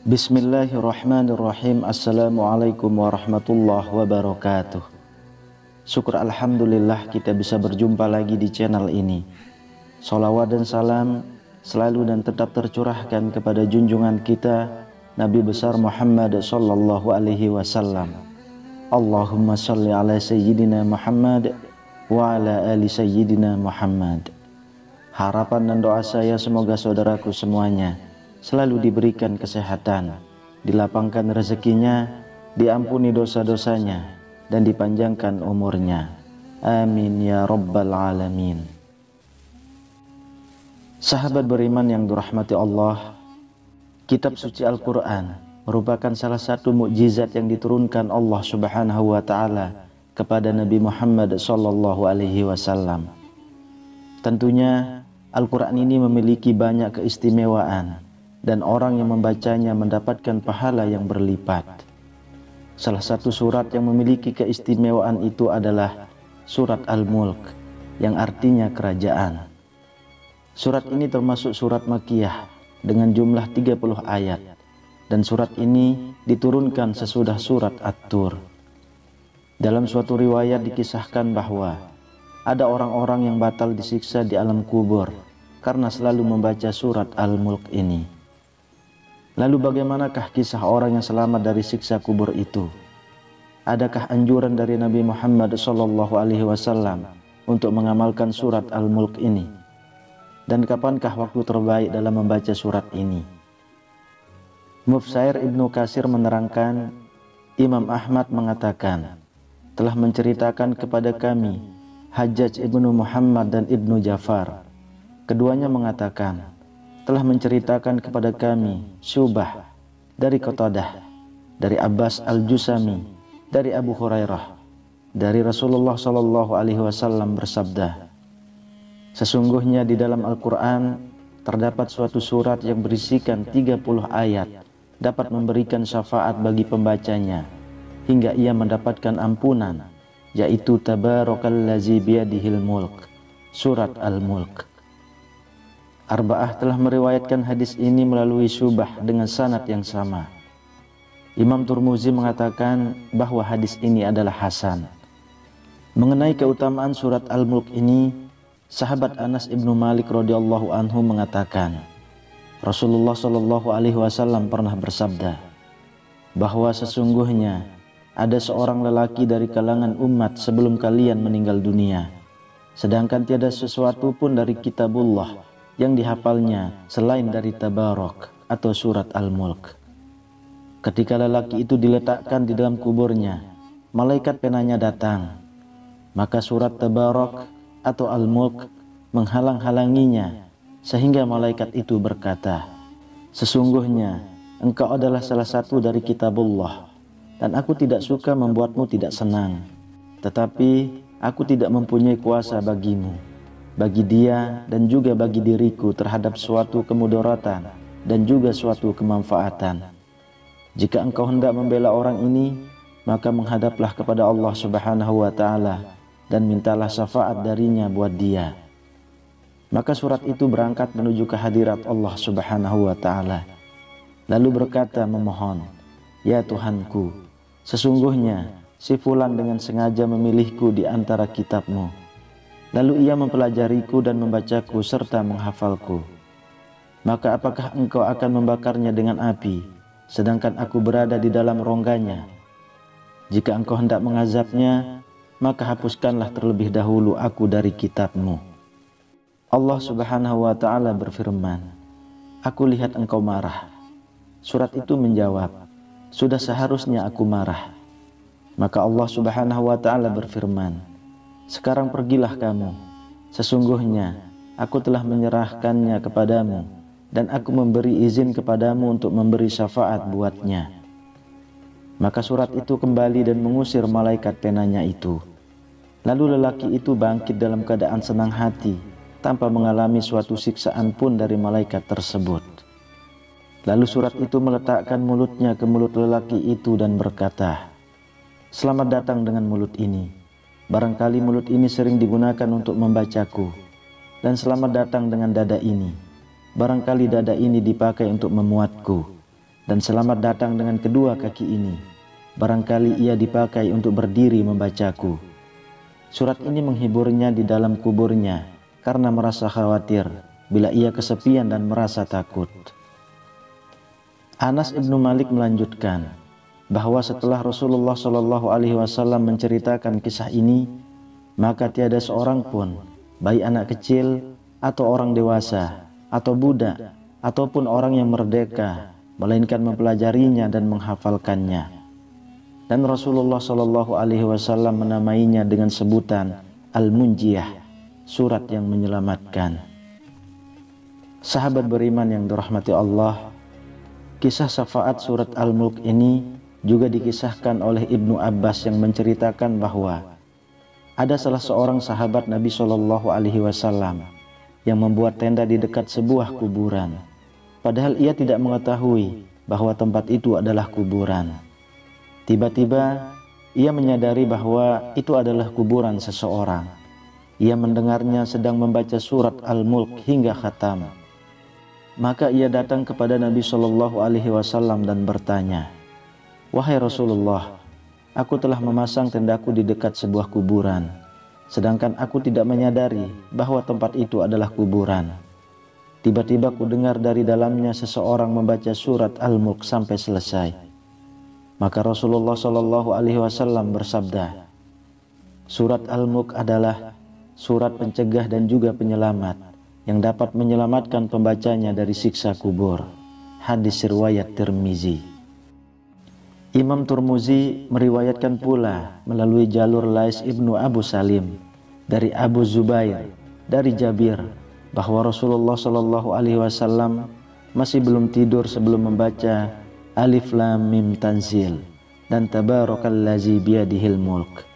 Bismillahirrahmanirrahim. Assalamualaikum warahmatullahi wabarakatuh. Syukur alhamdulillah kita bisa berjumpa lagi di channel ini. Salawat dan salam selalu dan tetap tercurahkan kepada junjungan kita Nabi besar Muhammad sallallahu alaihi wasallam. Allahumma shalli ala sayyidina Muhammad wa ala ali sayyidina Muhammad. Harapan dan doa saya semoga saudaraku semuanya selalu diberikan kesehatan, dilapangkan rezekinya, diampuni dosa-dosanya, dan dipanjangkan umurnya. Amin ya rabbal alamin. Sahabat beriman yang dirahmati Allah, kitab suci Al-Quran merupakan salah satu mukjizat yang diturunkan Allah Subhanahu wa Ta'ala kepada Nabi Muhammad sallallahu alaihi wasallam. Tentunya Al-Quran ini memiliki banyak keistimewaan dan orang yang membacanya mendapatkan pahala yang berlipat. Salah satu surat yang memiliki keistimewaan itu adalah surat Al-Mulk, yang artinya kerajaan. Surat ini termasuk surat Makkiyah dengan jumlah 30 ayat, dan surat ini diturunkan sesudah surat At-Tur. Dalam suatu riwayat dikisahkan bahwa ada orang-orang yang batal disiksa di alam kubur karena selalu membaca surat Al-Mulk ini. Lalu bagaimanakah kisah orang yang selamat dari siksa kubur itu? Adakah anjuran dari Nabi Muhammad SAW untuk mengamalkan surat Al-Mulk ini? Dan kapankah waktu terbaik dalam membaca surat ini? Mufsair Ibnu Katsir menerangkan, Imam Ahmad mengatakan, telah menceritakan kepada kami Hajjaj Ibnu Muhammad dan Ibnu Ja'far. Keduanya mengatakan, telah menceritakan kepada kami Syubah dari Qatadah, dari Abbas Al-Jusami, dari Abu Hurairah, dari Rasulullah sallallahu alaihi wasallam bersabda, sesungguhnya di dalam Al-Quran terdapat suatu surat yang berisikan 30 ayat dapat memberikan syafaat bagi pembacanya hingga ia mendapatkan ampunan, yaitu Tabarakalladzi biyadihil mulk, surat Al-Mulk. Arba'ah telah meriwayatkan hadis ini melalui Syubah dengan sanad yang sama. Imam Turmuzi mengatakan bahwa hadis ini adalah hasan. Mengenai keutamaan surat Al-Mulk ini, sahabat Anas ibnu Malik radhiyallahu anhu mengatakan, Rasulullah sallallahu alaihi wasallam pernah bersabda bahwa sesungguhnya ada seorang lelaki dari kalangan umat sebelum kalian meninggal dunia, sedangkan tiada sesuatu pun dari kitabullah yang dihafalnya selain dari Tabarak atau surat Al-Mulk. Ketika lelaki itu diletakkan di dalam kuburnya, malaikat penanya datang, maka surat Tabarak atau Al-Mulk menghalang-halanginya, sehingga malaikat itu berkata, sesungguhnya engkau adalah salah satu dari kitabullah, dan aku tidak suka membuatmu tidak senang, tetapi aku tidak mempunyai kuasa bagimu, bagi dia dan juga bagi diriku terhadap suatu kemudaratan dan juga suatu kemanfaatan. Jika engkau hendak membela orang ini, maka menghadaplah kepada Allah Subhanahu wa Ta'ala dan mintalah syafaat darinya buat dia. Maka surat itu berangkat menuju ke hadirat Allah Subhanahu wa Ta'ala, lalu berkata memohon, ya Tuhanku, sesungguhnya si fulan dengan sengaja memilihku di antara kitabmu. Lalu ia mempelajariku dan membacaku serta menghafalku. Maka apakah engkau akan membakarnya dengan api, sedangkan aku berada di dalam rongganya? Jika engkau hendak mengazabnya, maka hapuskanlah terlebih dahulu aku dari kitabmu. Allah Subhanahu wa Ta'ala berfirman, aku lihat engkau marah. Surat itu menjawab, sudah seharusnya aku marah. Maka Allah Subhanahu wa Ta'ala berfirman, sekarang pergilah kamu, sesungguhnya aku telah menyerahkannya kepadamu, dan aku memberi izin kepadamu untuk memberi syafaat buatnya. Maka surat itu kembali dan mengusir malaikat penanya itu. Lalu lelaki itu bangkit dalam keadaan senang hati tanpa mengalami suatu siksaan pun dari malaikat tersebut. Lalu surat itu meletakkan mulutnya ke mulut lelaki itu dan berkata, "Selamat datang dengan mulut ini. Barangkali mulut ini sering digunakan untuk membacaku. Dan selamat datang dengan dada ini. Barangkali dada ini dipakai untuk memuatku. Dan selamat datang dengan kedua kaki ini. Barangkali ia dipakai untuk berdiri membacaku." Surat ini menghiburnya di dalam kuburnya karena merasa khawatir bila ia kesepian dan merasa takut. Anas ibnu Malik melanjutkan bahwa setelah Rasulullah SAW menceritakan kisah ini, maka tiada seorang pun, baik anak kecil atau orang dewasa atau budak ataupun orang yang merdeka, melainkan mempelajarinya dan menghafalkannya. Dan Rasulullah SAW menamainya dengan sebutan Al-Munjiyah, surat yang menyelamatkan. Sahabat beriman yang dirahmati Allah, kisah syafaat surat Al-Mulk ini juga dikisahkan oleh Ibnu Abbas yang menceritakan bahwa ada salah seorang sahabat Nabi SAW yang membuat tenda di dekat sebuah kuburan, padahal ia tidak mengetahui bahwa tempat itu adalah kuburan. Tiba-tiba ia menyadari bahwa itu adalah kuburan seseorang. Ia mendengarnya sedang membaca surat Al-Mulk hingga khatam. Maka ia datang kepada Nabi SAW dan bertanya, "Wahai Rasulullah, aku telah memasang tendaku di dekat sebuah kuburan, sedangkan aku tidak menyadari bahwa tempat itu adalah kuburan. Tiba-tiba ku dengar dari dalamnya seseorang membaca surat Al-Mulk sampai selesai." Maka Rasulullah SAW bersabda, "Surat Al-Mulk adalah surat pencegah dan juga penyelamat yang dapat menyelamatkan pembacanya dari siksa kubur." Hadis riwayat Tirmizi. Imam Tirmizi meriwayatkan pula melalui jalur Lais ibnu Abu Salim dari Abu Zubair dari Jabir bahwa Rasulullah SAW masih belum tidur sebelum membaca Alif Lam Mim Tanzil dan Tabarakallazi biyadihil mulk.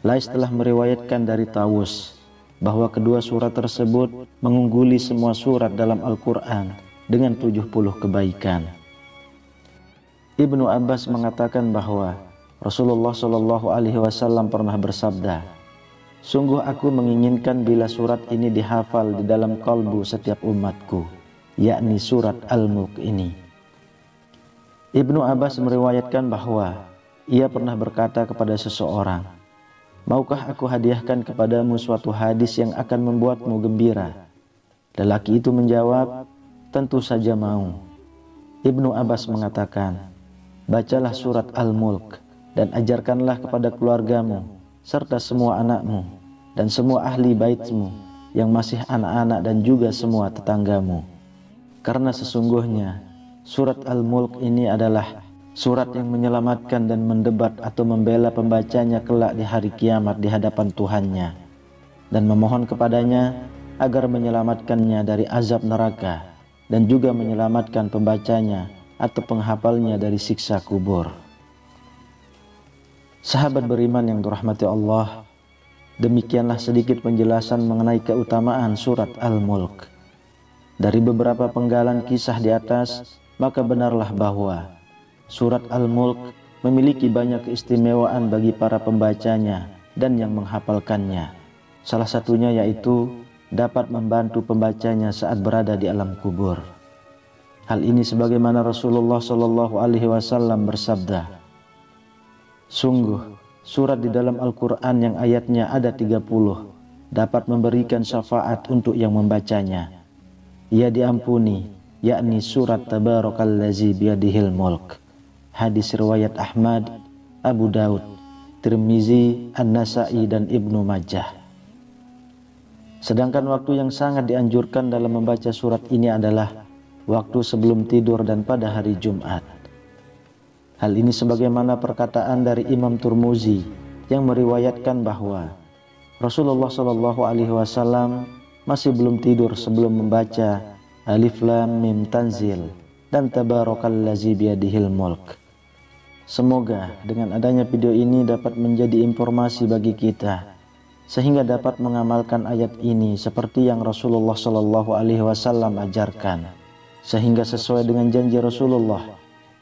Lais telah meriwayatkan dari Tawus bahwa kedua surat tersebut mengungguli semua surat dalam Al-Quran dengan 70 kebaikan. Ibnu Abbas mengatakan bahwa Rasulullah SAW pernah bersabda, "Sungguh aku menginginkan bila surat ini dihafal di dalam kalbu setiap umatku, yakni surat Al-Mulk ini." Ibnu Abbas meriwayatkan bahwa ia pernah berkata kepada seseorang, "Maukah aku hadiahkan kepadamu suatu hadis yang akan membuatmu gembira?" Lelaki itu menjawab, "Tentu saja mau." Ibnu Abbas mengatakan, "Bacalah surat Al-Mulk dan ajarkanlah kepada keluargamu serta semua anakmu dan semua ahli baitmu yang masih anak-anak dan juga semua tetanggamu. Karena sesungguhnya surat Al-Mulk ini adalah surat yang menyelamatkan dan mendebat atau membela pembacanya kelak di hari kiamat di hadapan Tuhannya, dan memohon kepadanya agar menyelamatkannya dari azab neraka dan juga menyelamatkan pembacanya atau penghafalnya dari siksa kubur." Sahabat beriman yang dirahmati Allah, demikianlah sedikit penjelasan mengenai keutamaan surat Al-Mulk. Dari beberapa penggalan kisah di atas, maka benarlah bahwa surat Al-Mulk memiliki banyak keistimewaan bagi para pembacanya dan yang menghafalkannya. Salah satunya yaitu dapat membantu pembacanya saat berada di alam kubur. Hal ini sebagaimana Rasulullah SAW bersabda, "Sungguh surat di dalam Al-Quran yang ayatnya ada 30 dapat memberikan syafaat untuk yang membacanya. Ia diampuni, yakni surat Tabarakallazi biyadihil mulk." Hadis riwayat Ahmad, Abu Daud, Tirmizi, An-Nasai dan Ibnu Majah. Sedangkan waktu yang sangat dianjurkan dalam membaca surat ini adalah waktu sebelum tidur dan pada hari Jumat. Hal ini sebagaimana perkataan dari Imam Tirmizi yang meriwayatkan bahwa Rasulullah SAW masih belum tidur sebelum membaca Alif Lam Mim Tanzil dan Tabarakallazi biyadihil mulk. Semoga dengan adanya video ini dapat menjadi informasi bagi kita sehingga dapat mengamalkan ayat ini seperti yang Rasulullah Shallallahu Alaihi Wasallam ajarkan, sehingga sesuai dengan janji Rasulullah,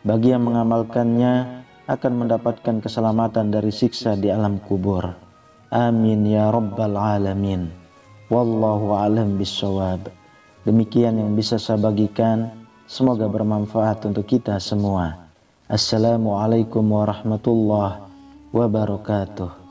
bagi yang mengamalkannya akan mendapatkan keselamatan dari siksa di alam kubur. Amin ya rabbal alamin. Wallahu a'lam bishawab. Demikian yang bisa saya bagikan, semoga bermanfaat untuk kita semua. Assalamualaikum warahmatullahi wabarakatuh.